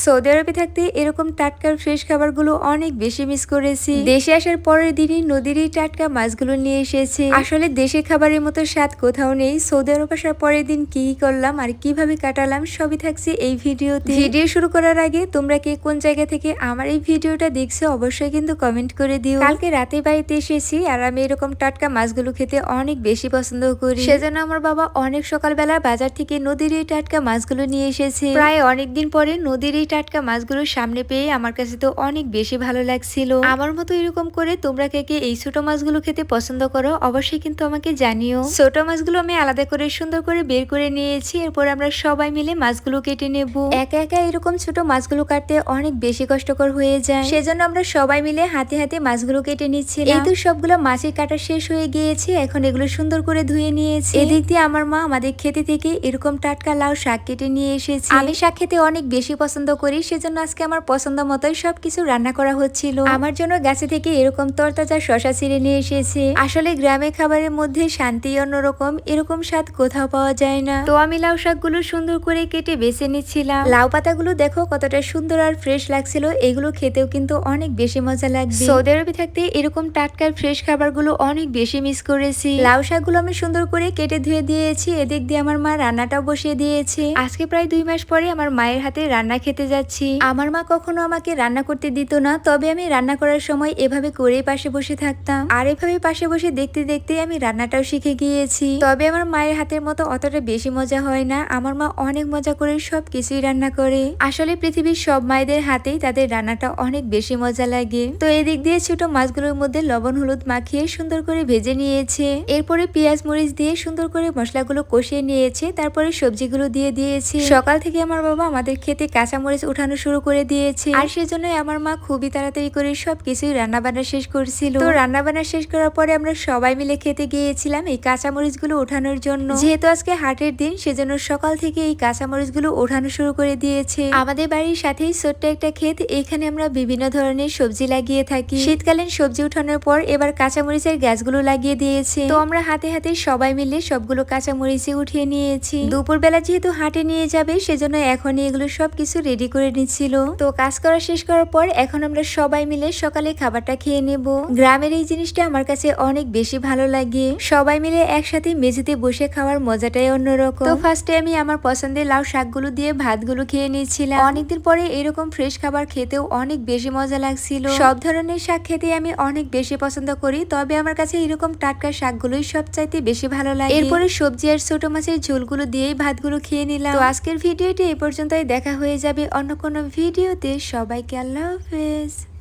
Saudi আরবে থাকতে এরকম টাটকা ফ্রেশ খাবারগুলো অনেক বেশি মিস করেছি। দেশে আসার পরের দিনই নদীর এই টাটকা মাছগুলো নিয়ে এসেছি। আসলে দেশের খাবারের মতো স্বাদ কোথাও নেই। সৌদি আরব আসার পরের দিন কি করলাম আর কিভাবে কাটালাম সবই থাকছে এই ভিডিওতে। ভিডিও শুরু করার আগে তোমরা কে কোন জায়গা থেকে আমার এই ভিডিওটা দেখছো অবশ্যই কিন্তু কমেন্ট করে দিও। কালকে রাতে বাড়িতে এসেছি আর আমি এরকম টাটকা মাছগুলো খেতে অনেক বেশি পছন্দ করি। সেজন্য আমার বাবা অনেক সকালবেলা বাজার থেকে নদীর এই টাটকা মাছগুলো নিয়ে এসেছে। প্রায় অনেকদিন পরে নদীর এই টাটকা মাছগুলো সামনে পেয়ে আমার কাছে তো অনেক বেশি ভালো লাগছিল। আমার মতো এরকম করে তোমরা কে কে এই ছোট মাছগুলো খেতে পছন্দ করো অবশ্যই কিন্তু আমাকে জানিও। ছোট মাছগুলো আমি আলাদা করে সুন্দর করে বের করে নিয়েছি। এরপর আমরা সবাই মিলে মাছগুলো কেটে নেব। একা একা এরকম ছোট মাছগুলো কাটতে অনেক বেশি কষ্টকর হয়ে যায়। সেজন্য আমরা সবাই মিলে হাতে হাতে মাছগুলো কেটে নিচ্ছি। এই তো সবগুলো মাছের কাটা শেষ হয়ে গিয়েছে। এখন এগুলো সুন্দর করে ধুয়ে নিয়েছি। এদিক দিয়ে আমার মা আমাদের খেতে থেকে এরকম টাটকা লাউ শাক কেটে নিয়ে এসেছে। আমি শাক খেতে অনেক বেশি পছন্দ করি, সেজন্য আজকে আমার পছন্দ মতোই সবকিছু রান্না করা হচ্ছিল। আমার জন্য গাছে থেকে এরকম তরতাজা শশা ছিঁড়ে নিয়ে এসেছে। আসলে গ্রামের খাবারের মধ্যে শান্তি অন্যরকম, এরকম স্বাদ কোথাও পাওয়া যায় না। তো আমি লাউ শাকগুলো সুন্দর করে কেটে বেছে নিচ্ছিলাম। লাউ পাতাগুলো দেখো কতটা সুন্দর আর ফ্রেশ লাগছিল। এগুলো খেতেও কিন্তু অনেক বেশি মজা লাগবে। সৌদি আরবে থাকতে এরকম টাটকা ফ্রেশ খাবারগুলো অনেক বেশি মিস করেছি। লাউ শাকগুলো আমি সুন্দর করে কেটে ধুয়ে দিয়েছি। এদিক দিয়ে আমার মা রান্নাটাও বসিয়ে দিয়েছে। আজকে প্রায় 2 মাস পরে আমার মায়ের হাতে রান্না খেতে যাচ্ছি। আমার মা কখনো আমাকে রান্না করতে দিত না, তবে আমি রান্না করার সময় এভাবে করেই পাশে বসে থাকতাম। আর এভাবে পাশে বসে দেখতে দেখতে আমি রান্নাটাও শিখে গিয়েছি। তবে আমার মায়ের হাতের মতো অতটা বেশি মজা হয় না। আমার মা অনেক মজা করে সব কিছুই রান্না করে। আসলে পৃথিবীর সব মায়েদের হাতেই তাদের রান্নাটা অনেক বেশি মজা লাগে। তো এদিক দিয়ে ছোট মাছগুলোর মধ্যে লবণ হলুদ মাখিয়ে সুন্দর করে ভেজে নিয়েছে। এরপরে পেঁয়াজ মরিচ দিয়ে সুন্দর করে মশলাগুলো কষিয়ে নিয়েছে। তারপরে সবজিগুলো দিয়ে দিয়েছি। সকাল থেকে আমার বাবা আমাদের খেতে কাঁচামরিচ উঠানো শুরু করে দিয়েছে। আর সেজন্য আমার মা খুবই তাড়াতাড়ি করে সবকিছুই রান্না বান্না শেষ করছিল। তো রান্না বান্না শেষ করার পরে আমরা সবাই মিলে খেতে গিয়েছিলাম এই কাঁচামরিচ গুলো ওঠানোর জন্য। যেহেতু আজকে হাটের দিন, সেজন্য সকাল থেকে এই কাঁচামরিচ গুলো ওঠানো শুরু করে দিয়েছে। আমাদের বাড়ির সাথেই ছোট্ট একটা ক্ষেত, এখানে আমরা বিভিন্ন ধরনের সবজি লাগিয়ে থাকি। শীতকালীন সবজি উঠানোর পর এবার কাঁচামরিচের গাছগুলো লাগিয়ে দিয়েছে। তো আমরা হাতে হাতে সবাই মিলে সবগুলো কাঁচামরিচে উঠিয়ে নিয়েছি। দুপুরবেলা যেহেতু হাটে নিয়ে যাবে, সেজন্য এখনই এগুলো সবকিছু রেডি করে নিচ্ছিল। তো কাজ করা শেষ করার পর এখন আমরা সবাই মিলে সকালে খাবারটা খেয়ে নেব। গ্রামের এই জিনিসটা আমার কাছে অনেক বেশি ভালো লাগে। সবাই মিলে একসাথে মেঝেতে বসে খাওয়ার মজাটাই অন্যরকম। তো ফার্স্টে আমি আমার পছন্দের লাউ শাকগুলো দিয়ে ভাতগুলো খেয়ে নিচ্ছিলাম। অনেকদিন পরে এরকম ফ্রেশ খাবার খেতেও অনেক বেশি মজা লাগছিল। সব ধরনের শাক খেতে আমি অনেক বেশি পছন্দ করি, তবে আমার কাছে এরকম টাটকা শাকগুলোই সবচাইতে বেশি ভালো লাগে। এরপরে সবজি আর ছোট মাছের ঝোলগুলো দিয়েই ভাতগুলো খেয়ে নিলাম। তো আজকের ভিডিওটি এই পর্যন্তই। দেখা হয়ে যাবে অন্য কোনো ভিডিওতে। সবাইকে আল্লাহ হাফেজ।